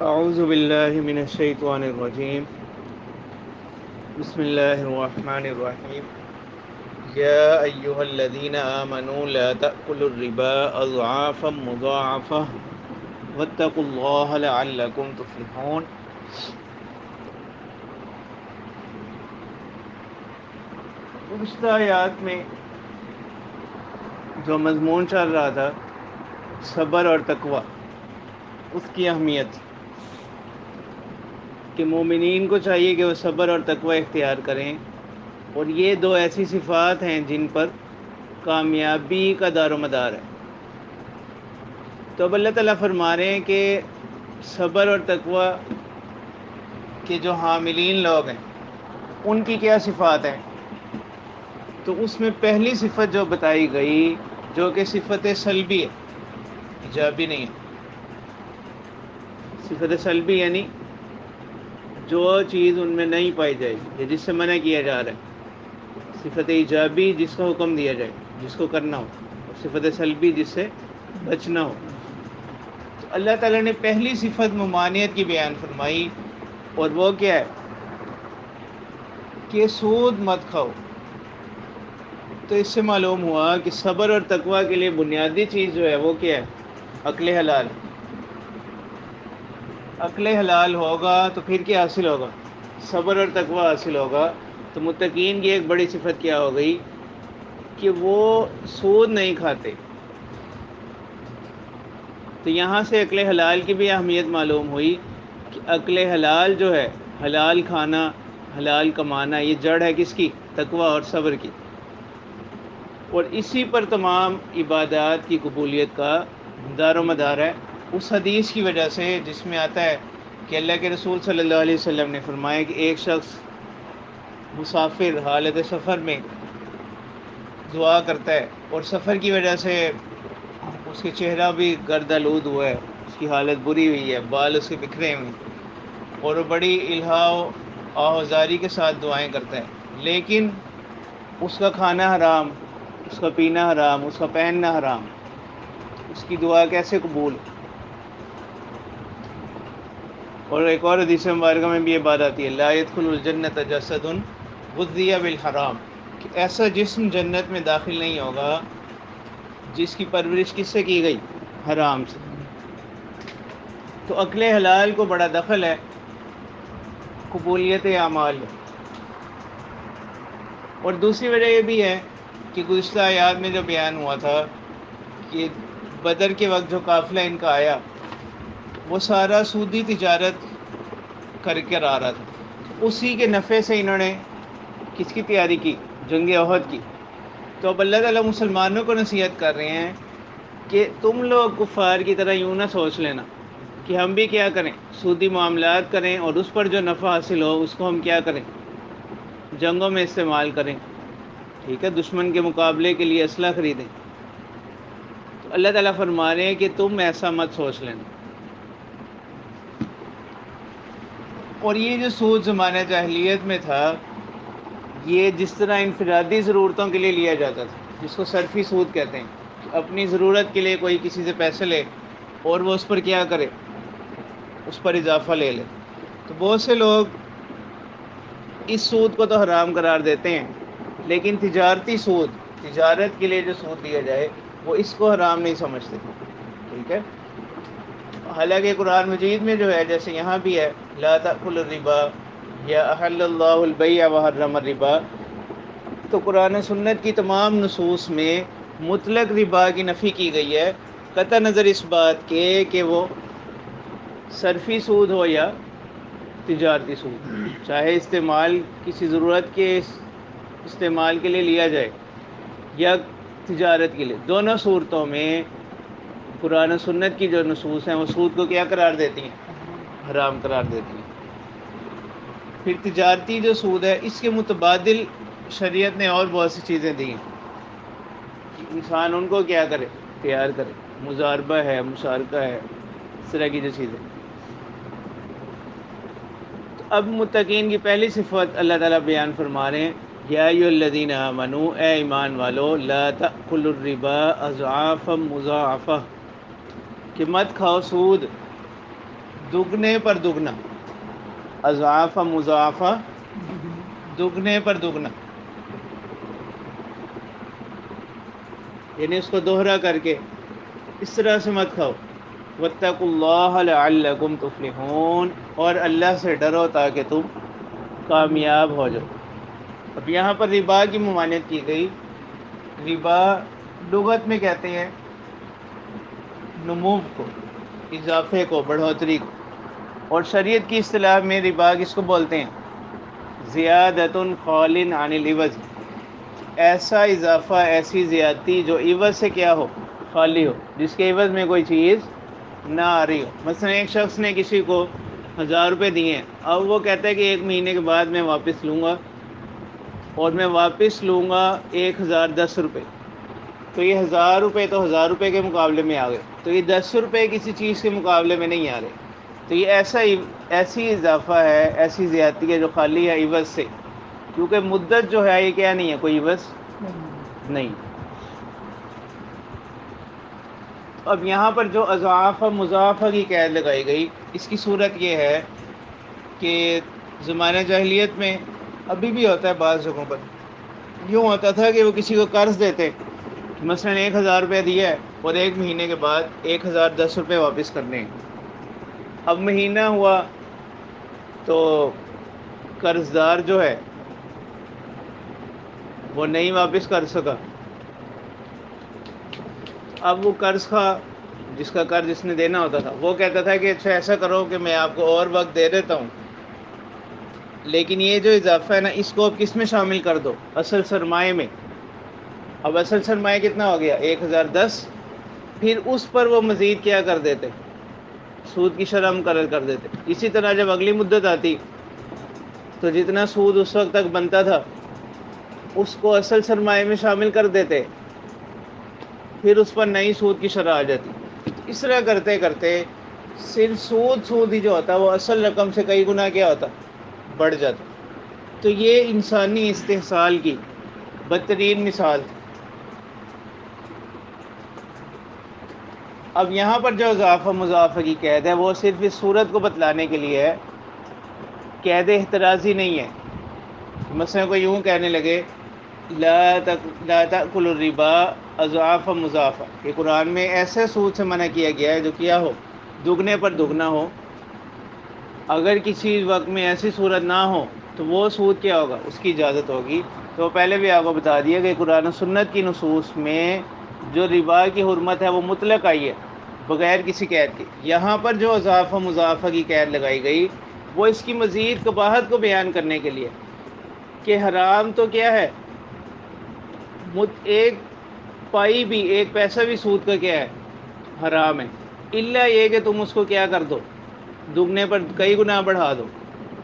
اعوذ باللہ من الشیطان الرجیم بسم اللہ الرحمن الرحیم یا ایہا الذین آمنوا لا تأکلوا الربا اضعافا مضاعفہ واتقوا اللہ لعلکم تفلحون۔ گزشتہ آیات میں جو مضمون چل رہا تھا صبر اور تقوی، اس کی اہمیت کہ مومنین کو چاہیے کہ وہ صبر اور تقوی اختیار کریں، اور یہ دو ایسی صفات ہیں جن پر کامیابی کا دار و مدار ہے۔ تو اب اللہ تعالیٰ فرما رہے ہیں کہ صبر اور تقوی کے جو حاملین لوگ ہیں ان کی کیا صفات ہیں۔ تو اس میں پہلی صفت جو بتائی گئی جو کہ صفت سلبی ہے، ایجابی نہیں ہے۔ صفت سلبی یعنی جو چیز ان میں نہیں پائی جائے گی، جس سے منع کیا جا رہا ہے۔ صفت ایجابی جس کا حکم دیا جائے، جس کو کرنا ہو، اور صفت سلبی جس سے بچنا ہو۔ تو اللہ تعالیٰ نے پہلی صفت ممانعت کی بیان فرمائی، اور وہ کیا ہے کہ سود مت کھاؤ۔ تو اس سے معلوم ہوا کہ صبر اور تقوی کے لیے بنیادی چیز جو ہے وہ کیا ہے؟ عقل حلال۔ عقل حلال ہوگا تو پھر کیا حاصل ہوگا؟ صبر اور تقوی حاصل ہوگا۔ تو متقین کی ایک بڑی صفت کیا ہو گئی کہ وہ سود نہیں کھاتے۔ تو یہاں سے عقل حلال کی بھی اہمیت معلوم ہوئی کہ عقل حلال جو ہے، حلال کھانا، حلال کمانا، یہ جڑ ہے کس کی؟ تقوی اور صبر کی، اور اسی پر تمام عبادات کی قبولیت کا دار و مدار ہے۔ اس حدیث کی وجہ سے جس میں آتا ہے کہ اللہ کے رسول صلی اللہ علیہ وسلم نے فرمایا کہ ایک شخص مسافر حالت سفر میں دعا کرتا ہے، اور سفر کی وجہ سے اس کے چہرہ بھی گرد آلود ہوا ہے، اس کی حالت بری ہوئی ہے، بال اس کے بکھرے ہوئے ہیں، اور وہ بڑی الہا و آہوازاری کے ساتھ دعائیں کرتا ہے، لیکن اس کا کھانا حرام، اس کا پینا حرام، اس کا پہننا حرام، اس کی دعا کیسے قبول؟ اور ایک اور حدیث مبارکہ میں بھی یہ بات آتی ہے، لا يدخل الجنت جسد غذی بالحرام، کہ ایسا جسم جنت میں داخل نہیں ہوگا جس کی پرورش کس سے کی گئی؟ حرام سے۔ تو عقل حلال کو بڑا دخل ہے قبولیت اعمال میں۔ اور دوسری وجہ یہ بھی ہے کہ گزشتہ آیات میں جو بیان ہوا تھا کہ بدر کے وقت جو قافلہ ان کا آیا وہ سارا سودی تجارت کر کر آ رہا تھا، اسی کے نفع سے انہوں نے کس کی تیاری کی؟ جنگ احد کی۔ تو اب اللہ تعالیٰ مسلمانوں کو نصیحت کر رہے ہیں کہ تم لوگ کفار کی طرح یوں نہ سوچ لینا کہ ہم بھی کیا کریں؟ سودی معاملات کریں، اور اس پر جو نفع حاصل ہو اس کو ہم کیا کریں؟ جنگوں میں استعمال کریں، ٹھیک ہے، دشمن کے مقابلے کے لیے اسلحہ خریدیں۔ تو اللہ تعالیٰ فرما رہے ہیں کہ تم ایسا مت سوچ لینا۔ اور یہ جو سود زمانہ جاہلیت میں تھا، یہ جس طرح انفرادی ضرورتوں کے لیے لیا جاتا تھا، جس کو صرفی سود کہتے ہیں، کہ اپنی ضرورت کے لیے کوئی کسی سے پیسے لے اور وہ اس پر کیا کرے؟ اس پر اضافہ لے لے۔ تو بہت سے لوگ اس سود کو تو حرام قرار دیتے ہیں، لیکن تجارتی سود، تجارت کے لیے جو سود دیا جائے وہ اس کو حرام نہیں سمجھتے، ٹھیک ہے۔ حالانکہ قرآن مجید میں جو ہے جیسے یہاں بھی ہے لا تأکلوا الربا یا احل اللہ البیع وحرم الربا، تو قرآن سنت کی تمام نصوص میں مطلق ربا کی نفی کی گئی ہے، قطع نظر اس بات کے کہ وہ صرفی سود ہو یا تجارتی سود، چاہے استعمال کسی ضرورت کے استعمال کے لیے لیا جائے یا تجارت کے لیے، دونوں صورتوں میں قرآن و سنت کی جو نصوص ہیں وہ سود کو کیا قرار دیتی ہیں؟ حرام قرار دیتی ہیں۔ پھر تجارتی جو سود ہے اس کے متبادل شریعت نے اور بہت سی چیزیں دی ہیں کہ انسان ان کو کیا کرے؟ اختیار کرے، مضاربہ ہے، مشارکہ ہے، اس طرح کی جو چیزیں۔ تو اب متقین کی پہلی صفت اللہ تعالیٰ بیان فرما رہے ہیں، یا ایھا الذین آمنوا، اے ایمان والو، لا تأکلوا الربا اضعافا مضاعفہ، کہ مت کھاؤ سود دگنے پر دگنا، اضعاف مضاعفہ، دگنے پر دگنا، یعنی اس کو دوہرا کر کے اس طرح سے مت کھاؤ. واتقوا اللہ لعلکم تفلحون، اور اللہ سے ڈرو تاکہ تم کامیاب ہو جاؤ. اب یہاں پر ربا کی ممانعت کی گئی. ربا لغت میں کہتے ہیں نمو کو، اضافے کو، بڑھوتری کو، اور شریعت کی اصطلاح میں ربا کس کو بولتے ہیں؟ زیادۃ خال عن العوض، ایسا اضافہ، ایسی زیادتی جو عوض سے کیا ہو؟ خالی ہو، جس کے عوض میں کوئی چیز نہ آ رہی ہو. مثلا ایک شخص نے کسی کو 1000 روپے دیے ہیں، اب وہ کہتا ہے کہ 1 مہینے کے بعد میں واپس لوں گا، اور میں واپس لوں گا 1010 روپے. تو یہ 1000 روپے تو 1000 روپے کے مقابلے میں آ گئے، تو یہ 10 روپے کسی چیز کے مقابلے میں نہیں آ رہے. تو یہ ایسی اضافہ ہے، ایسی زیادتی ہے جو خالی ہے عوض سے، کیونکہ مدت جو ہے یہ کیا نہیں ہے، کوئی عوض نہیں. اب یہاں پر جو اضعاف مضاعفہ کی قید لگائی گئی، اس کی صورت یہ ہے کہ زمانہ جاہلیت میں، ابھی بھی ہوتا ہے بعض جگہوں پر، یوں ہوتا تھا کہ وہ کسی کو قرض دیتے، مثلا 1000 روپے دیا ہے اور 1 مہینے کے بعد 1010 روپے واپس کرنے ہیں. اب مہینہ ہوا تو قرض دار جو ہے وہ نہیں واپس کر سکا. اب وہ قرض خواہ، جس کا قرض اس نے دینا ہوتا تھا، وہ کہتا تھا کہ اچھا ایسا کرو کہ میں آپ کو اور وقت دے دیتا ہوں، لیکن یہ جو اضافہ ہے نا، اس کو اب کس میں شامل کر دو؟ اصل سرمایہ میں. اب اصل سرمایہ کتنا ہو گیا؟ 1010. پھر اس پر وہ مزید کیا کر دیتے؟ سود کی شرح مقرر کر دیتے. اسی طرح جب اگلی مدت آتی تو جتنا سود اس وقت تک بنتا تھا اس کو اصل سرمایہ میں شامل کر دیتے، پھر اس پر نئی سود کی شرح آ جاتی. اس طرح کرتے کرتے صرف سود ہی جو ہوتا وہ اصل رقم سے کئی گنا کیا ہوتا؟ بڑھ جاتا. تو یہ انسانی استحصال کی بدترین مثال تھی. اب یہاں پر جو اضافہ مضافہ کی قید ہے وہ صرف اس صورت کو بتلانے کے لیے ہے، قید احترازی نہیں ہے. مثلا کوئی یوں کہنے لگے لا تأکل الربا اضعافا مضافہ، کہ قرآن میں ایسے سود سے منع کیا گیا ہے جو کیا ہو؟ دگنے پر دگنا ہو. اگر کسی وقت میں ایسی صورت نہ ہو تو وہ سود کیا ہوگا؟ اس کی اجازت ہوگی. تو پہلے بھی آپ کو بتا دیا کہ قرآن و سنت کی نصوص میں جو ربا کی حرمت ہے وہ مطلق آئی ہے، بغیر کسی قید کے. یہاں پر جو اضافہ مضافہ کی قید لگائی گئی وہ اس کی مزید قباحت کو بیان کرنے کے لیے کہ حرام تو کیا ہے، ایک پائی بھی، ایک پیسہ بھی سود کا کیا ہے؟ حرام ہے. الا یہ کہ تم اس کو کیا کر دو؟ دگنے پر کئی گنا بڑھا دو.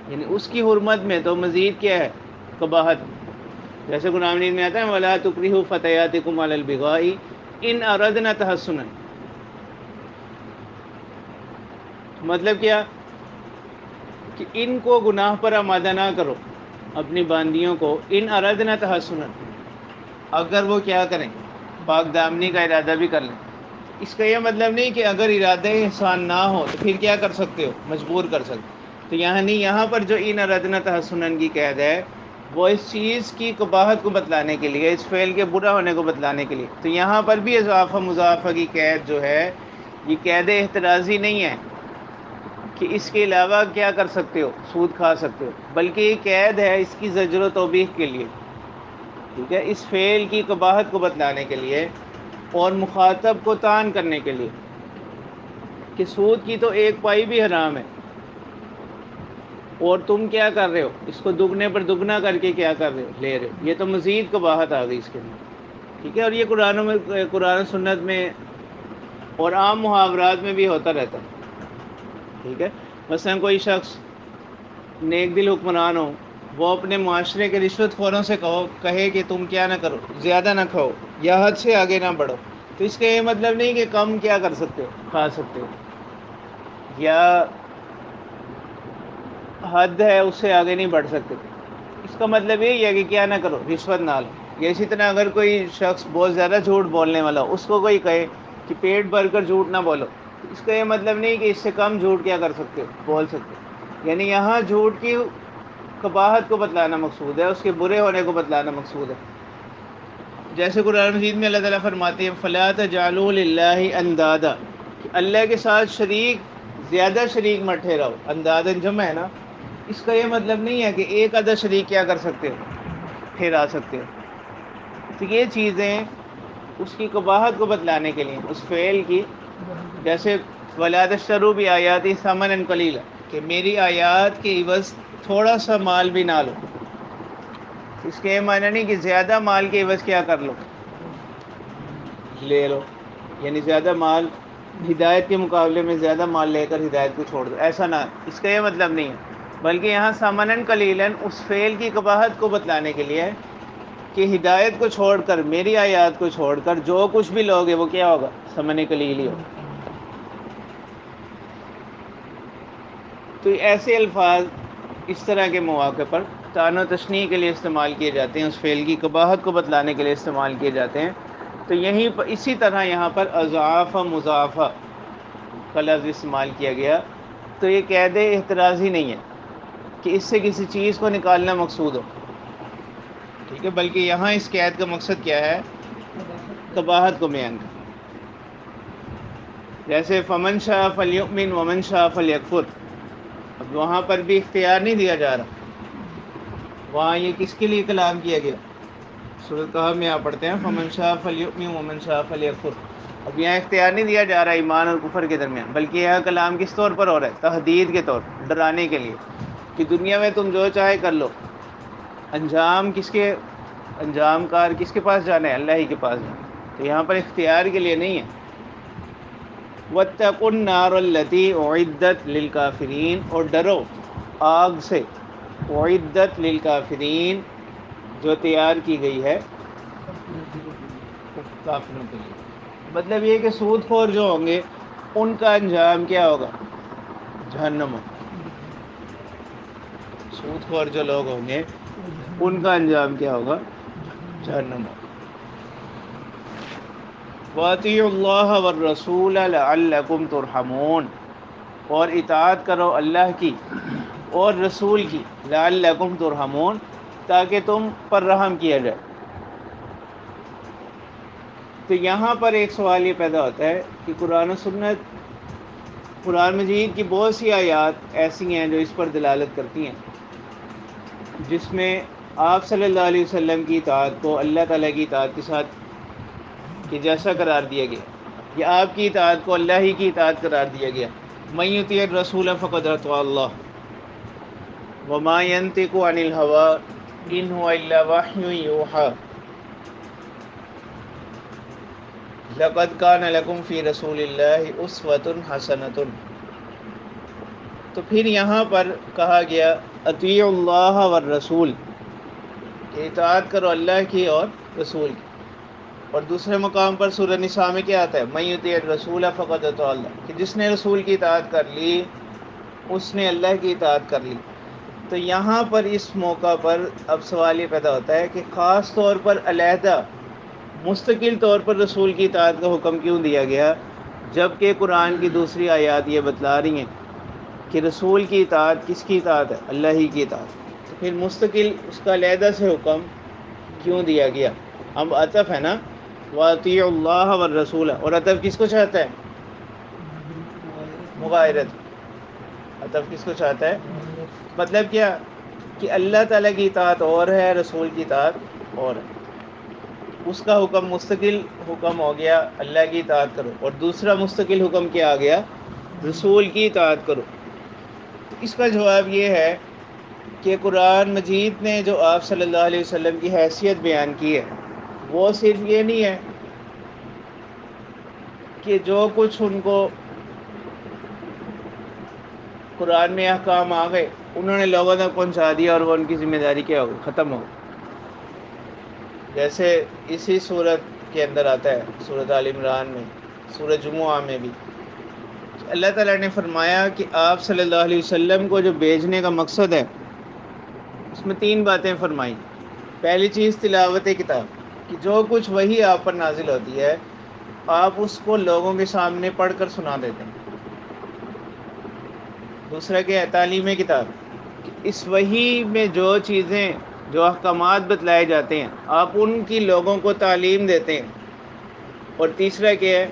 یعنی اس کی حرمت میں تو مزید کیا ہے؟ قباحت. جیسے قرآن مجید میں آتا ہے وَلَا تُكْرِهُ فَتَيَاتِكُمْ عَلَى الْبِغَاءِ إِنْ أَرَدْنَا تَحَصُّنًا. مطلب کیا کہ ان کو گناہ پر آمادہ نہ کرو، اپنی باندیوں کو، ان اردنا تحسنا، اگر وہ کیا کریں؟ پاک دامنی کا ارادہ بھی کر لیں. اس کا یہ مطلب نہیں کہ اگر ارادہ احسان نہ ہو تو پھر کیا کر سکتے ہو؟ مجبور کر سکتے. تو یہاں نہیں، یہاں پر جو ان اردنا تحسنا کی قید ہے وہ اس چیز کی قباحت کو بتلانے کے لیے، اس فعل کے برا ہونے کو بتلانے کے لیے. تو یہاں پر بھی اضافہ مضافہ کی قید جو ہے یہ قید احترازی نہیں ہے کہ اس کے علاوہ کیا کر سکتے ہو؟ سود کھا سکتے ہو، بلکہ یہ قید ہے اس کی زجر و توبیخ کے لیے. ٹھیک ہے، اس فعل کی قباحت کو بتلانے کے لیے اور مخاطب کو تان کرنے کے لیے کہ سود کی تو ایک پائی بھی حرام ہے، اور تم کیا کر رہے ہو؟ اس کو دگنے پر دگنا کر کے کیا کر رہے ہو؟ لے رہے ہو. یہ تو مزید قباحت آ گئی اس کے اندر. ٹھیک ہے، اور یہ قرآن سنت میں اور عام محاورات میں بھی ہوتا رہتا ہے. ٹھیک ہے، مثلا کوئی شخص نیک دل حکمران ہو، وہ اپنے معاشرے کے رشوت خوروں سے کہے کہ تم کیا نہ کرو، زیادہ نہ کھاؤ یا حد سے آگے نہ بڑھو. تو اس کا یہ مطلب نہیں کہ کم کیا کر سکتے ہو، کھا سکتے ہو، یا حد ہے اس سے آگے نہیں بڑھ سکتے. اس کا مطلب یہی ہے کہ کیا نہ کرو، رشوت نہ لو. یا اسی طرح اگر کوئی شخص بہت زیادہ جھوٹ بولنے والا ہو، اس کو کوئی کہے کہ پیٹ بھر کر جھوٹ نہ بولو، اس کا یہ مطلب نہیں کہ اس سے کم جھوٹ کیا کر سکتے ہو، بول سکتے ہو، یعنی یہاں جھوٹ کی قباحت کو بتلانا مقصود ہے، اس کے برے ہونے کو بتلانا مقصود ہے۔ جیسے قرآن مجید میں اللہ تعالیٰ فرماتے ہیں فَلَا تَجْعَلُوا لِلَّهِ اندادا، کہ اللہ کے ساتھ شریک، زیادہ شریک مت ٹھہراؤ، اندادن جمع ہے نا، اس کا یہ مطلب نہیں ہے کہ ایک آدھا شریک کیا کر سکتے ہو، ٹھہرا سکتے ہو۔ تو یہ چیزیں اس کی قباحت کو بتلانے کے لیے، اس فعل کی، جیسے وَلَا تَشْتَرُوا بِآيَاتِي ثَمَنًا قَلِيلًا، کہ میری آیات کے عوض تھوڑا سا مال بھی نہ لو۔ اس کے یہ معنی نہیں کہ زیادہ مال کے عوض کیا کر لو، لے لو، یعنی زیادہ مال، ہدایت کے مقابلے میں زیادہ مال لے کر ہدایت کو چھوڑ دو، ایسا نہ، اس کا یہ مطلب نہیں ہے، بلکہ یہاں ثمنً قلیلاً اس فعل کی قباحت کو بتلانے کے لیے ہے کہ ہدایت کو چھوڑ کر، میری آیات کو چھوڑ کر جو کچھ بھی لوگے وہ کیا ہوگا، ثمن قلیل ہی ہوگا۔ تو ایسے الفاظ اس طرح کے مواقع پر تعین و تشنیع کے لیے استعمال کیے جاتے ہیں، اس فعل کی قباحت کو بتلانے کے لیے استعمال کیے جاتے ہیں۔ تو یہیں پر اسی طرح یہاں پر اضعاف مضاعفہ کا لفظ استعمال کیا گیا، تو یہ قید احترازی نہیں ہے کہ اس سے کسی چیز کو نکالنا مقصود ہو، ٹھیک ہے، بلکہ یہاں اس قید کا مقصد کیا ہے، قباحت کو بیان کرنا۔ جیسے فمن شاء فلیؤمن ومن شاء فلیکفر، اب وہاں پر بھی اختیار نہیں دیا جا رہا، وہاں یہ کس کے لیے کلام کیا گیا، سورۃ کہف میں آپ پڑھتے ہیں فمن شاء فلیؤمن ومن شاء فلیکفر، اب یہاں اختیار نہیں دیا جا رہا ایمان اور کفر کے درمیان، بلکہ یہاں کلام کس طور پر ہو رہا ہے، تحدید کے طور پر، ڈرانے کے لیے کہ دنیا میں تم جو چاہے کر لو، انجام کس کے، انجام کار کس کے پاس جانا ہے، اللہ ہی کے پاس جانا ہے، تو یہاں پر اختیار کے لیے نہیں ہے۔ وَاتَّقُوا النَّارَ الَّتِي أُعِدَّتْ لِلْكَافِرِينَ، اور ڈرو آگ سے، اعدت للکافرین، جو تیار کی گئی ہے کافروں کے لیے، مطلب یہ کہ سود خور جو ہوں گے ان کا انجام کیا ہوگا، جہنم ہوگا، سود خور جو لوگ ہوں گے ان کا انجام کیا ہوگا، جہنم ہوگا۔ وَأَطِيعُوا اللَّهَ وَالرَّسُولَ لَعَلَّكُمْ تُرْحَمُونَ، اور اطاعت کرو اللہ کی اور رسول کی، لعلکم ترحمون، تاکہ تم پر رحم کیا جائے۔ تو یہاں پر ایک سوال یہ پیدا ہوتا ہے کہ قرآن و سنت، قرآن مجید کی بہت سی آیات ایسی ہیں جو اس پر دلالت کرتی ہیں، جس میں آپ صلی اللہ علیہ وسلم کی اطاعت کو اللہ تعالیٰ کی اطاعت کے ساتھ کہ جیسا قرار دیا گیا، یا آپ کی اطاعت کو اللہ ہی کی اطاعت قرار دیا گیا، من یطیع الرسول فقد اطاع اللہ وما ينطق عن الهوى ان هو الا وحی یوحی لقد كان لكم في رسول الله اسوة حسنۃ۔ تو پھر یہاں پر کہا گیا اطیعوا اللہ والرسول، کہ اطاعت کرو اللہ کی اور رسول کی، اور دوسرے مقام پر سورہ نساء میں کیا آتا ہے، من یطیع الرسول فقد اطاع اللہ، کہ جس نے رسول کی اطاعت کر لی اس نے اللہ کی اطاعت کر لی۔ تو یہاں پر اس موقع پر اب سوال یہ پیدا ہوتا ہے کہ خاص طور پر علیحدہ مستقل طور پر رسول کی اطاعت کا حکم کیوں دیا گیا، جبکہ قرآن کی دوسری آیات یہ بتلا رہی ہیں کہ رسول کی اطاعت کس کی اطاعت ہے، اللہ ہی کی اطاعت، تو پھر مستقل اس کا علیحدہ سے حکم کیوں دیا گیا۔ اب عطف ہے نا، وَأَطِيعُوا اللَّهَ وَالرَّسُولَ، اور عطف کس کو چاہتا ہے، مغایرت، عطف کس کو چاہتا ہے، مطلب کیا کہ اللہ تعالیٰ کی اطاعت اور ہے، رسول کی اطاعت اور ہے، اس کا حکم مستقل حکم ہو گیا اللہ کی اطاعت کرو، اور دوسرا مستقل حکم کیا آ گیا، رسول کی اطاعت کرو۔ تو اس کا جواب یہ ہے کہ قرآن مجید نے جو آپ صلی اللہ علیہ وسلم کی حیثیت بیان کی ہے، وہ صرف یہ نہیں ہے کہ جو کچھ ان کو قرآن میں احکام آ گئے انہوں نے لوگوں تک پہنچا دیا اور وہ ان کی ذمہ داری کیا ہو، ختم ہو۔ جیسے اسی صورت کے اندر آتا ہے سورۃ آل عمران میں، سورۃ جمعہ میں بھی اللہ تعالیٰ نے فرمایا کہ آپ صلی اللہ علیہ وسلم کو جو بھیجنے کا مقصد ہے، اس میں 3 باتیں فرمائیں۔ پہلی چیز تلاوت کتاب، کہ جو کچھ وحی آپ پر نازل ہوتی ہے آپ اس کو لوگوں کے سامنے پڑھ کر سنا دیتے ہیں۔ دوسرا کیا ہے؟ تعلیم کتاب، کہ اس وحی میں جو چیزیں، جو احکامات بتلائے جاتے ہیں آپ ان کی لوگوں کو تعلیم دیتے ہیں۔ اور تیسرا کیا ہے؟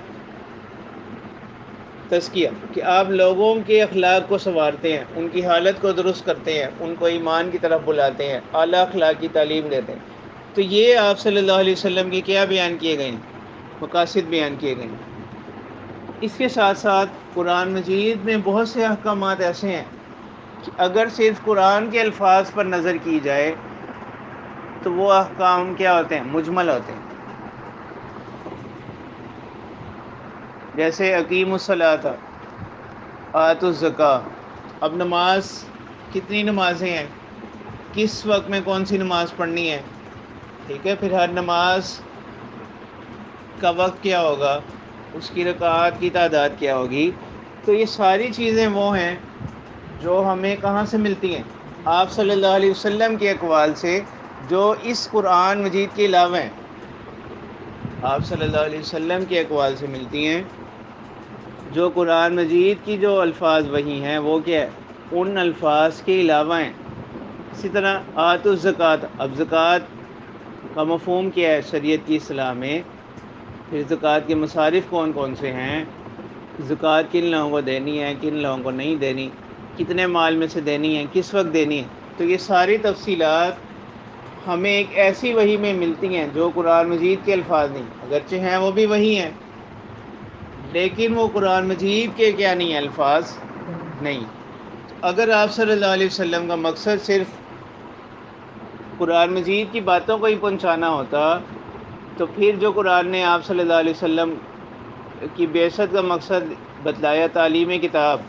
تزکیہ، کہ آپ لوگوں کے اخلاق کو سنوارتے ہیں، ان کی حالت کو درست کرتے ہیں، ان کو ایمان کی طرف بلاتے ہیں، اعلیٰ اخلاق کی تعلیم دیتے ہیں۔ تو یہ آپ صلی اللہ علیہ وسلم کے کیا بیان کیے گئے ہیں؟ مقاصد بیان کیے گئے ہیں۔ اس کے ساتھ ساتھ قرآن مجید میں بہت سے احکامات ایسے ہیں کہ اگر صرف قرآن کے الفاظ پر نظر کی جائے تو وہ احکام کیا ہوتے ہیں؟ مجمل ہوتے ہیں۔ جیسے اقیم الصلاۃ، آتوا الزکوٰۃ۔ اب نماز، کتنی نمازیں ہیں، کس وقت میں کون سی نماز پڑھنی ہے، ٹھیک ہے، پھر ہر نماز کا وقت کیا ہوگا، اس کی رکعات کی تعداد کیا ہوگی۔ تو یہ ساری چیزیں وہ ہیں جو ہمیں کہاں سے ملتی ہیں؟ آپ صلی اللہ علیہ وسلم کے اقوال سے، جو اس قرآن مجید کے علاوہ ہیں۔ آپ صلی اللہ علیہ وسلم کے اقوال سے ملتی ہیں، جو قرآن مجید کی جو الفاظ وہی ہیں وہ کیا ہے؟ ان الفاظ کے علاوہ ہیں۔ اسی طرح آتوا الزکوٰۃ، اب زکوٰۃ کا مفہوم کیا ہے شریعت کی اصطلاح میں؟ پھر زکوٰۃ کے مصارف کون کون سے ہیں، زکوٰۃ کن لوگوں کو دینی ہے، کن لوگوں کو نہیں دینی، کتنے مال میں سے دینی ہے، کس وقت دینی ہے۔ تو یہ ساری تفصیلات ہمیں ایک ایسی وحی میں ملتی ہیں جو قرآن مجید کے الفاظ نہیں، اگرچہ ہیں وہ بھی وحی ہیں، لیکن وہ قرآن مجید کے کیا نہیں ہیں؟ الفاظ نہیں۔ اگر آپ صلی اللہ علیہ وسلم کا مقصد صرف قرآن مجید کی باتوں کو ہی پہنچانا ہوتا تو پھر جو قرآن نے آپ صلی اللہ علیہ وسلم کی بعثت کا مقصد بتلایا، تعلیم کتاب،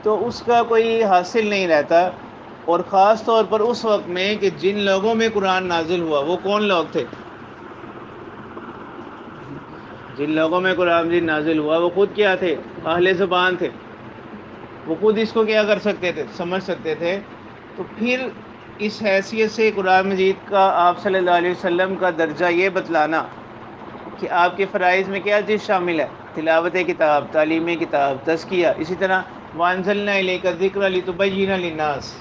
تو اس کا کوئی حاصل نہیں رہتا۔ اور خاص طور پر اس وقت میں کہ جن لوگوں میں قرآن نازل ہوا وہ کون لوگ تھے؟ جن لوگوں میں قرآن مجید نازل ہوا وہ خود کیا تھے؟ اہل زبان تھے، وہ خود اس کو کیا کر سکتے تھے؟ سمجھ سکتے تھے۔ تو پھر اس حیثیت سے قرآن مجید کا آپ صلی اللہ علیہ وسلم کا درجہ یہ بتلانا کہ آپ کے فرائض میں کیا چیز شامل ہے؟ تلاوت کتاب، تعلیم کتاب، تزکیہ۔ اسی طرح وَأَنزَلْنَا إِلَيْكَ الذِّكْرَ لِتُبَيِّنَ لِلنَّاسِ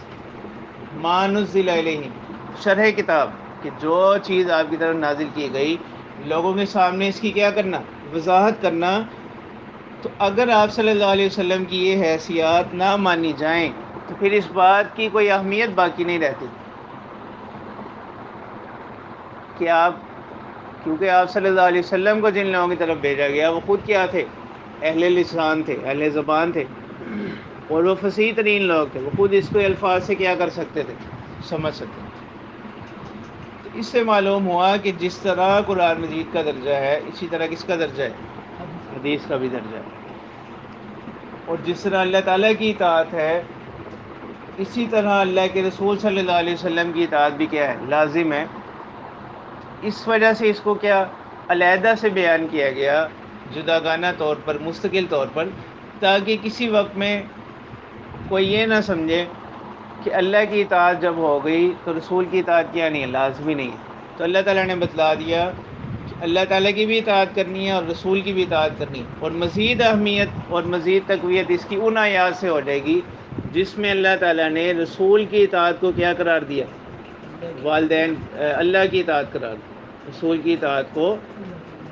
مَا نُزِّلَ إِلَيْهِمْ، شرح کتاب، کہ جو چیز آپ کی طرف نازل کی گئی لوگوں کے سامنے اس کی کیا کرنا؟ وضاحت کرنا۔ تو اگر آپ صلی اللہ علیہ وسلم کی یہ حیثیات نہ مانی جائیں تو پھر اس بات کی کوئی اہمیت باقی نہیں رہتی کہ آپ، کیونکہ آپ صلی اللہ علیہ وسلم کو جن لوگوں کی طرف بھیجا گیا وہ خود کیا تھے؟ اہل لسان تھے، اہل زبان تھے، اور وہ فصیح ترین لوگ تھے، وہ خود اس کو الفاظ سے کیا کر سکتے تھے؟ سمجھ سکتے تھے۔ تو اس سے معلوم ہوا کہ جس طرح قرآن مجید کا درجہ ہے اسی طرح کس کا درجہ ہے؟ حدیث کا بھی درجہ ہے۔ اور جس طرح اللہ تعالیٰ کی اطاعت ہے اسی طرح اللہ کے رسول صلی اللہ علیہ وسلم کی اطاعت بھی کیا ہے؟ لازم ہے۔ اس وجہ سے اس کو کیا علیحدہ سے بیان کیا گیا، جداگانہ طور پر، مستقل طور پر، تاکہ کسی وقت میں کوئی یہ نہ سمجھے کہ اللہ کی اطاعت جب ہو گئی تو رسول کی اطاعت کیا نہیں ہے؟ لازمی نہیں ہے۔ تو اللہ تعالیٰ نے بتلا دیا کہ اللہ تعالیٰ کی بھی اطاعت کرنی ہے اور رسول کی بھی اطاعت کرنی ہے۔ اور مزید اہمیت اور مزید تقویت اس کی ان آیات سے ہو جائے گی جس میں اللہ تعالیٰ نے رسول کی اطاعت کو کیا قرار دیا؟ والدین، اللہ کی اطاعت قرار دیا، رسول کی اطاعت کو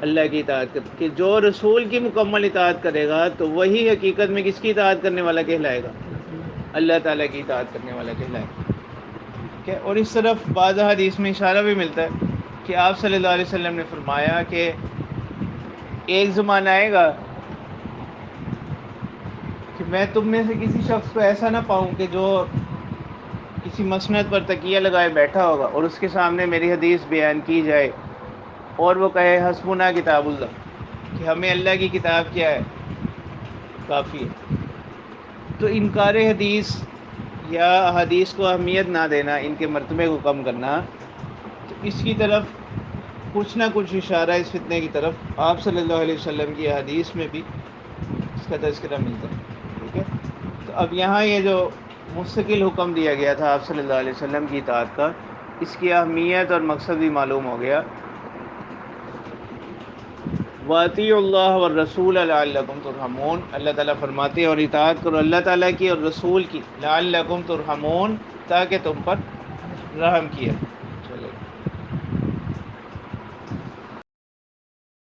اللہ کی اطاعت کر، کہ جو رسول کی مکمل اطاعت کرے گا تو وہی حقیقت میں کس کی اطاعت کرنے والا کہلائے گا؟ اللہ تعالیٰ کی اطاعت کرنے والا کہلائے گا۔ ٹھیک ہے۔ اور اس طرف بعض حدیث میں اشارہ بھی ملتا ہے کہ آپ صلی اللہ علیہ وسلم نے فرمایا کہ ایک زمانہ آئے گا کہ میں تم میں سے کسی شخص کو ایسا نہ پاؤں کہ جو کسی مسند پر تکیہ لگائے بیٹھا ہوگا اور اس کے سامنے میری حدیث بیان کی جائے اور وہ کہے حسبنا کتاب اللہ، کہ ہمیں اللہ کی کتاب کیا ہے؟ کافی ہے۔ تو انکار حدیث یا حدیث کو اہمیت نہ دینا، ان کے مرتبے کو کم کرنا، تو اس کی طرف کچھ نہ کچھ اشارہ اس فتنے کی طرف آپ صلی اللہ علیہ وسلم کی حدیث میں بھی اس کا تذکرہ ملتا ہے۔ ٹھیک ہے۔ تو اب یہاں یہ جو مستقل حکم دیا گیا تھا آپ صلی اللہ علیہ وسلم کی اطاعت کا، اس کی اہمیت اور مقصد بھی معلوم ہو گیا۔ وَأَطِیعُوا اللَّهَ وَالرَّسُولَ لَعَلَّکُمْ تُرْحَمُونَ، اللہ تعالیٰ فرماتے ہیں اور اطاعت کرو اللہ تعالیٰ کی اور رسول کی، لعلکم ترحمون، تاکہ تم پر رحم کیا